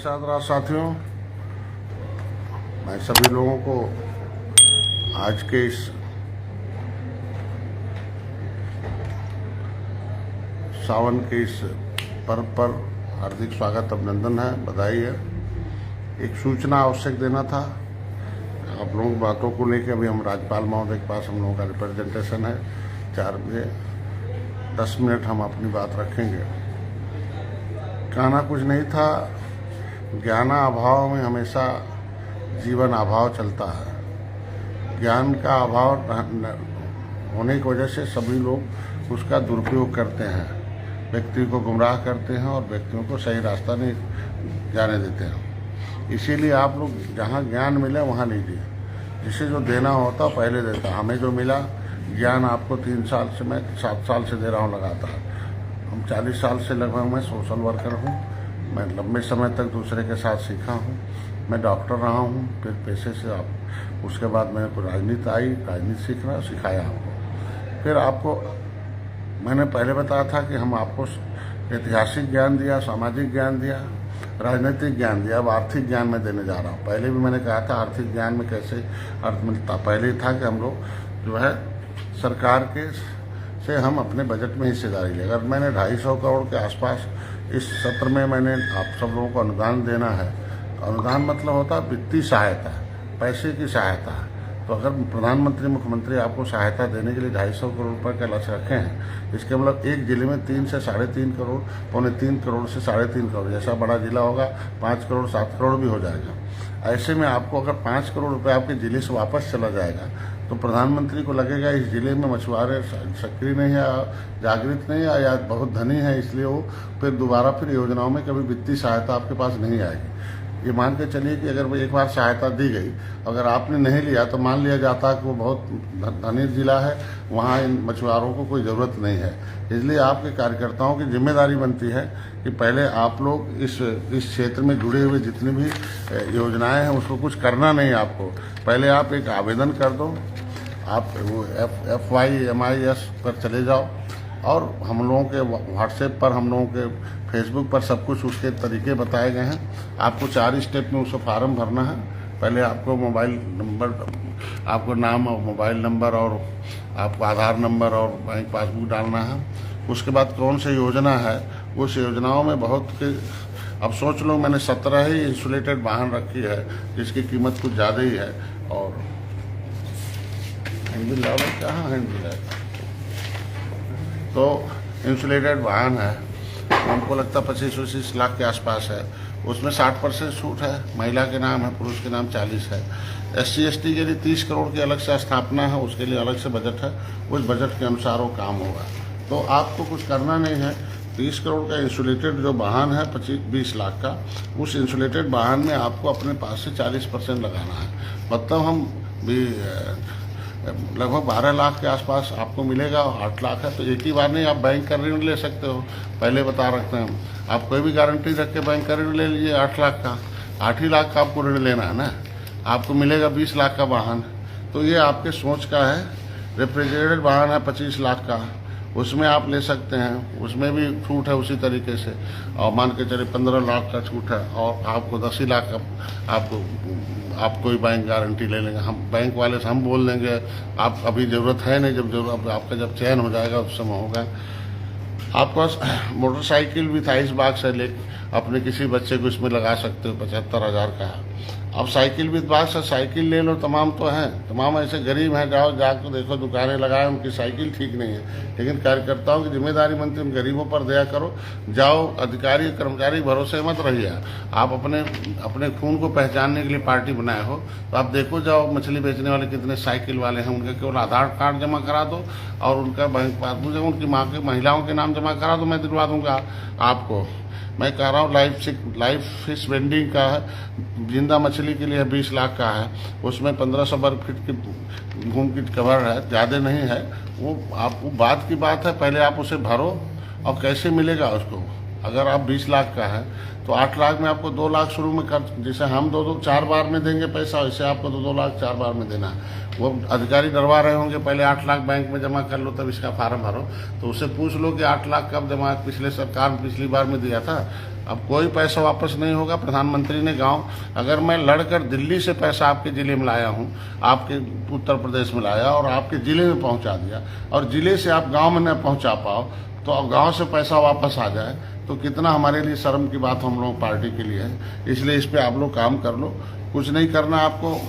साथ साथियों, मैं सभी लोगों को आज के इस सावन के इस पर्व पर हार्दिक स्वागत, अभिनंदन है, बधाई है। एक सूचना आवश्यक देना था आप लोगों की बातों को लेकर। अभी हम राज्यपाल महोदय के पास हम लोगों का रिप्रेजेंटेशन है 4 बजे। 10 मिनट हम अपनी बात रखेंगे। कहना कुछ नहीं था, ज्ञाना अभाव में हमेशा जीवन अभाव चलता है। ज्ञान का अभाव होने की वजह से सभी लोग उसका दुरुपयोग करते हैं, व्यक्ति को गुमराह करते हैं और व्यक्तियों को सही रास्ता नहीं जाने देते हैं। इसीलिए आप लोग जहाँ ज्ञान मिले वहाँ लीजिए। जिसे जो देना होता पहले देता। हमें जो मिला ज्ञान आपको 3 साल से, मैं 7 साल से दे रहा हूँ लगातार। हम 40 साल से लगभग मैं सोशल वर्कर हूँ। मैं लंबे समय तक दूसरे के साथ सीखा हूँ। मैं डॉक्टर रहा हूँ, फिर पेशे से आप उसके बाद मैंने को राजनीति आई, राजनीति सीखना सिखाया आपको। फिर आपको मैंने पहले बताया था कि हम आपको ऐतिहासिक ज्ञान दिया, सामाजिक ज्ञान दिया, राजनीतिक ज्ञान दिया। अब आर्थिक ज्ञान मैं देने जा रहा हूँ। पहले भी मैंने कहा था आर्थिक ज्ञान में कैसे अर्थ मिलता। पहले था कि हम लोग जो है सरकार के से हम अपने बजट में हिस्सेदारी ले। अगर मैंने 250 करोड़ के आसपास इस सत्र में मैंने आप सब लोगों को अनुदान देना है। अनुदान मतलब होता है वित्तीय सहायता, पैसे की सहायता। तो अगर प्रधानमंत्री मुख्यमंत्री आपको सहायता देने के लिए 250 करोड़ रुपए का लक्ष्य रखे हैं, इसके मतलब एक जिले में 3 से 3.5 करोड़, 2.25 करोड़ से 3.5 करोड़, जैसा बड़ा जिला होगा 5 करोड़ 7 करोड़ भी हो जाएगा। ऐसे में आपको अगर 5 करोड़ रुपए आपके जिले से वापस चला जाएगा तो प्रधानमंत्री को लगेगा इस जिले में मछुआरे सक्रिय नहीं है, जागृत नहीं है या बहुत धनी है, इसलिए वो फिर दोबारा योजनाओं में कभी वित्तीय सहायता आपके पास नहीं आएगी। ये मान के चलिए कि अगर एक बार सहायता दी गई, अगर आपने नहीं लिया तो मान लिया जाता है कि वो बहुत धनी जिला है, वहाँ इन मछुआरों को कोई ज़रूरत नहीं है। इसलिए आपके कार्यकर्ताओं की जिम्मेदारी बनती है कि पहले आप लोग इस क्षेत्र में जुड़े हुए जितनी भी योजनाएं हैं उसको कुछ करना नहीं। आपको पहले आप एक आवेदन कर दो। आप वो FYMIS पर चले जाओ और हम लोगों के व्हाट्सएप पर, हम लोगों के फेसबुक पर सब कुछ उसके तरीके बताए गए हैं। आपको 4 स्टेप में उसको फार्म भरना है। पहले आपको मोबाइल नंबर, आपको नाम और मोबाइल नंबर और आपको आधार नंबर और बैंक पासबुक डालना है। उसके बाद कौन सी योजना है, उस योजनाओं में बहुत के अब सोच लो, मैंने 17 ही इंसुलेटेड वाहन रखी है जिसकी कीमत कुछ ज़्यादा ही है। और हिंदी लाओ, कहाँ हिंदी है, तो इंसुलेटेड वाहन है, हमको लगता 25-25 लाख के आसपास है। उसमें 60% छूट है, महिला के नाम है, पुरुष के नाम 40 है। SC/ST के लिए 30 करोड़ की अलग से स्थापना है, उसके लिए अलग से बजट है। उस बजट के अनुसार वो काम होगा। तो आपको कुछ करना नहीं है। 30 करोड़ का इंसुलेटेड जो वाहन है 25-20 लाख का, उस इंसुलेटेड वाहन में आपको अपने पास से 40% लगाना है। मतलब हम भी लगभग 12 लाख के आसपास आपको मिलेगा। 8 लाख है तो एक ही बार नहीं, आप बैंक का ऋण ले सकते हो। पहले बता रखते हैं हम, आप कोई भी गारंटी रख के बैंक का ऋण ले लीजिए। 8 लाख का, 8 ही लाख का आपको ऋण लेना है ना, आपको मिलेगा 20 लाख का वाहन। तो ये आपके सोच का है। रेफ्रिजरेटेड वाहन है 25 लाख का, उसमें आप ले सकते हैं, उसमें भी छूट है उसी तरीके से। और मान के चलिए 15 लाख का छूट है और आपको 10 ही लाख का आप कोई बैंक गारंटी ले लेंगे। हम बैंक वाले से हम बोल देंगे आप अभी ज़रूरत है नहीं, जब जरूरत आपका जब चयन हो जाएगा उस समय होगा। आपके पास मोटरसाइकिल भी था, इस बाग से ले अपने किसी बच्चे को इसमें लगा सकते हो, 75,000 का है। अब साइकिल भी बाग से साइकिल ले लो, तमाम तो हैं, तमाम ऐसे गरीब हैं, जाओ जाकर देखो दुकानें लगाए, उनकी साइकिल ठीक नहीं है। लेकिन कार्यकर्ताओं की जिम्मेदारी बनती है उन गरीबों पर दया करो। जाओ, अधिकारी कर्मचारी भरोसे मत रहिए। आप अपने खून को पहचानने के लिए पार्टी बनाए हो तो आप देखो, जाओ मछली बेचने वाले कितने साइकिल वाले हैं, उनके केवल आधार कार्ड जमा करा दो और उनका बैंक पासबुक, उनकी माँ के महिलाओं के नाम जमा करा दो, मैं दिलवा दूंगा आपको। मैं कह रहा हूँ लाइव फिश वेंडिंग का है, जिंदा मछली के लिए 20 लाख का है, उसमें 1500 वर्ग फीट की घूम की कवर है, ज़्यादा नहीं है। वो आपको बात की बात है, पहले आप उसे भरो और कैसे मिलेगा उसको। अगर आप 20 लाख का है तो 8 लाख में आपको 2 लाख शुरू में कर, जैसे हम 4 बार में देंगे पैसा, वैसे आपको 2 लाख 4 बार में देना है। वो अधिकारी डरवा रहे होंगे पहले 8 लाख बैंक में जमा कर लो तब इसका फार्म भरो, तो उससे पूछ लो कि 8 लाख कब जमा पिछले सरकार में पिछली बार में दिया था। अब कोई पैसा वापस नहीं होगा। प्रधानमंत्री ने गांव, अगर मैं लड़कर दिल्ली से पैसा आपके ज़िले में लाया हूं, आपके उत्तर प्रदेश में लाया और आपके ज़िले में पहुंचा दिया, और ज़िले से आप गांव में न पहुंचा पाओ तो अब गांव से पैसा वापस आ जाए, तो कितना हमारे लिए शर्म की बात हम लोग पार्टी के लिए है। इसलिए इस पर आप लोग काम कर लो। कुछ नहीं करना आपको।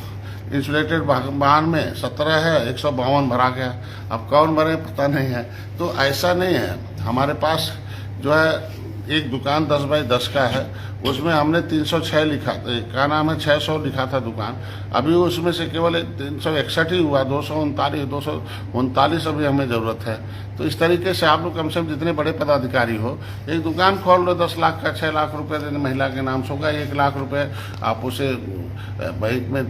इंसुलेटेड वाहन में 17 है, 152 भरा गया, अब कौन भरे पता नहीं है। तो ऐसा नहीं है। हमारे पास जो है एक दुकान 10 बाई 10 का है, उसमें हमने 306 लिखा, क्या नाम है 600 लिखा था दुकान, अभी उसमें से केवल 361 ही हुआ, 239 अभी हमें ज़रूरत है। तो इस तरीके से आप लोग कम से कम जितने बड़े पदाधिकारी हो, एक दुकान खोल लो 10 लाख का, 6 लाख रुपए देने महिला के नाम से होगा, 1 लाख रुपए आप उसे बैंक में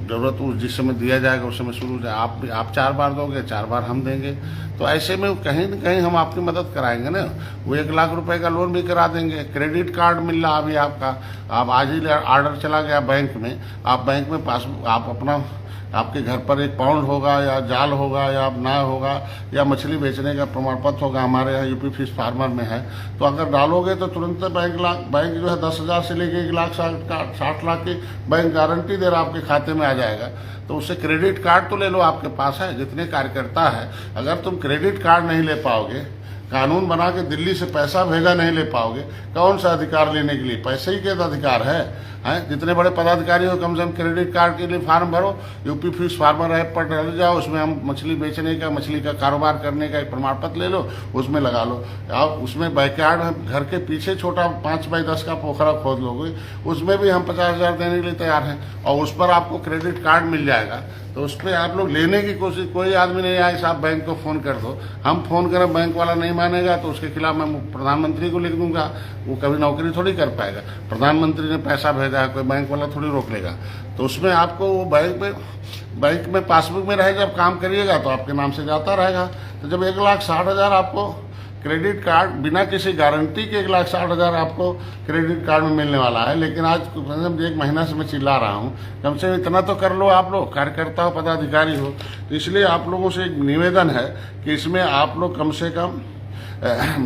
जरूरत जिस समय दिया जाएगा उस समय शुरू जाए। आप 4 बार दोगे, 4 बार हम देंगे, तो ऐसे में कहीं न कहीं हम आपकी मदद कराएंगे ना। वो 1 लाख रुपए का लोन भी करा देंगे। क्रेडिट कार्ड मिल रहा अभी आपका, आप आज ही ऑर्डर चला गया बैंक में, आप बैंक में पासबुक, आप अपना आपके घर पर 1 पाउंड होगा या जाल होगा या नाव होगा या मछली बेचने का प्रमाण पत्र होगा, हमारे यहाँ यूपी फिश फार्मर में है, तो अगर डालोगे तो तुरंत बैंक जो है 10,000 से लेके 1,60 लाख की बैंक गारंटी दे रहा आपके खाते में आ जाएगा। तो उससे क्रेडिट कार्ड तो ले लो, आपके पास है, जितने कार्यकर्ता है, अगर तुम क्रेडिट कार्ड नहीं ले पाओगे, कानून बना के दिल्ली से पैसा भेजा नहीं ले पाओगे, कौन सा अधिकार लेने के लिए? पैसे ही के अधिकार है। जितने बड़े पदाधिकारी हो कम से कम क्रेडिट कार्ड के लिए फार्म भरो, यूपी फिश फार्मर ऐप पर डाल जाओ, उसमें हम मछली बेचने का, मछली का कारोबार करने का एक प्रमाण पत्र ले लो, उसमें लगा लो। आप उसमें बैकयार्ड घर के पीछे छोटा 5 बाई 10 का पोखरा खोद लोगे, उसमें भी हम 50,000 देने के लिए तैयार हैं, और उस पर आपको क्रेडिट कार्ड मिल जाएगा। तो उस पर आप लोग लेने की कोशिश, कोई आदमी नहीं आए साहब बैंक को फ़ोन कर दो, हम फ़ोन करें बैंक वाला नहीं मानेगा तो उसके खिलाफ मैं प्रधानमंत्री को लिख दूंगा, वो कभी नौकरी थोड़ी कर पाएगा। प्रधानमंत्री ने पैसा भेजा है, कोई बैंक वाला थोड़ी रोक लेगा। तो उसमें आपको वो बैंक में पासबुक में रहे, जब काम करिएगा तो आपके नाम से जाता रहेगा। तो जब 1,60,000 आपको क्रेडिट कार्ड बिना किसी गारंटी के 1,60,000 आपको क्रेडिट कार्ड में मिलने वाला है। लेकिन आज 1 महीना से मैं चिल्ला रहा हूँ, कम से कम इतना तो कर लो आप लोग, कार्यकर्ता हो, पदाधिकारी हो। तो इसलिए आप लोगों से एक निवेदन है कि इसमें आप लोग कम से कम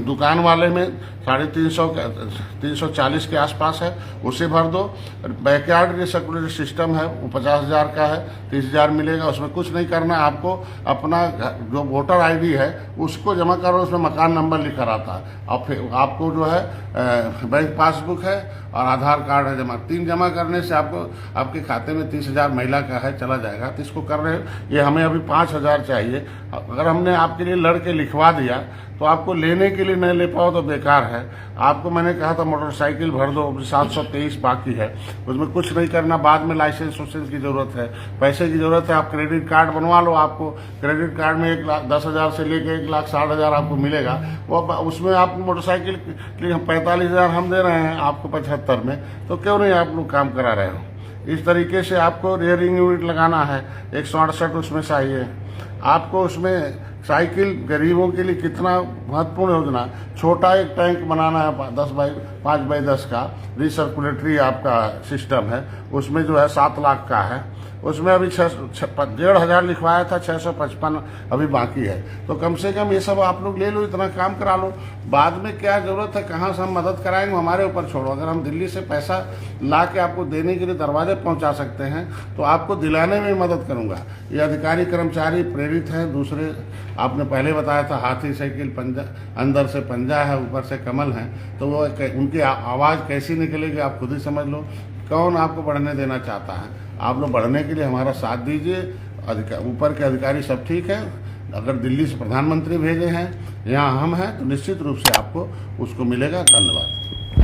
दुकान वाले में 340 के आसपास है, उसे भर दो। बैकयार्ड के सर्कुलर सिस्टम है वो 50,000 का है, 30,000 मिलेगा। उसमें कुछ नहीं करना, आपको अपना जो वोटर आईडी है उसको जमा करो, उसमें मकान नंबर लिखा रहता है, और फिर आपको जो है बैंक पासबुक है और आधार कार्ड है जमा, 3 जमा करने से आपको आपके खाते में 30,000 महिला का है चला जाएगा। तो इसको कर रहे हो, ये हमें अभी 5,000 चाहिए। अगर हमने आपके लिए लड़के लिखवा दिया तो आपको लेने के लिए नहीं ले पाओ तो बेकार है। आपको मैंने कहा था मोटरसाइकिल भर दो, 723 बाकी है, उसमें कुछ नहीं करना। बाद में लाइसेंस की जरूरत है, पैसे की जरूरत है, आप क्रेडिट कार्ड बनवा लो। आपको क्रेडिट कार्ड में 1,10,000 से लेकर 1,60,000 आपको मिलेगा। वो उसमें आप मोटरसाइकिल के लिए 45,000 हम दे रहे हैं आपको 75 में, तो क्यों नहीं आप लोग काम करा रहे हो। इस तरीके से आपको रियरिंग यूनिट लगाना है, 168 उसमें चाहिए आपको। उसमें साइकिल गरीबों के लिए कितना महत्वपूर्ण योजना, छोटा एक टैंक बनाना है 5 बाई 10 का, रिसर्कुलेटरी आपका सिस्टम है, उसमें जो है 7 लाख का है। उसमें अभी 1,500 लिखवाया था, 655 अभी बाकी है। तो कम से कम ये सब आप लोग ले लो, इतना काम करा लो। बाद में क्या जरूरत है, कहाँ से हम मदद कराएंगे, हमारे ऊपर छोड़ो। अगर हम दिल्ली से पैसा ला के आपको देने के लिए दरवाजे पहुंचा सकते हैं तो आपको दिलाने में मदद करूंगा। ये अधिकारी कर्मचारी प्रेरित हैं। दूसरे आपने पहले बताया था हाथी साइकिल, पंजा अंदर से पंजा है ऊपर से कमल है, तो वो उनकी आवाज़ कैसी निकलेगी आप खुद ही समझ लो। कौन आपको बढ़ने देना चाहता है? आप लोग बढ़ने के लिए हमारा साथ दीजिए। ऊपर के अधिकारी सब ठीक है, अगर दिल्ली से प्रधानमंत्री भेजे हैं, यहाँ हम हैं, तो निश्चित रूप से आपको उसको मिलेगा। धन्यवाद।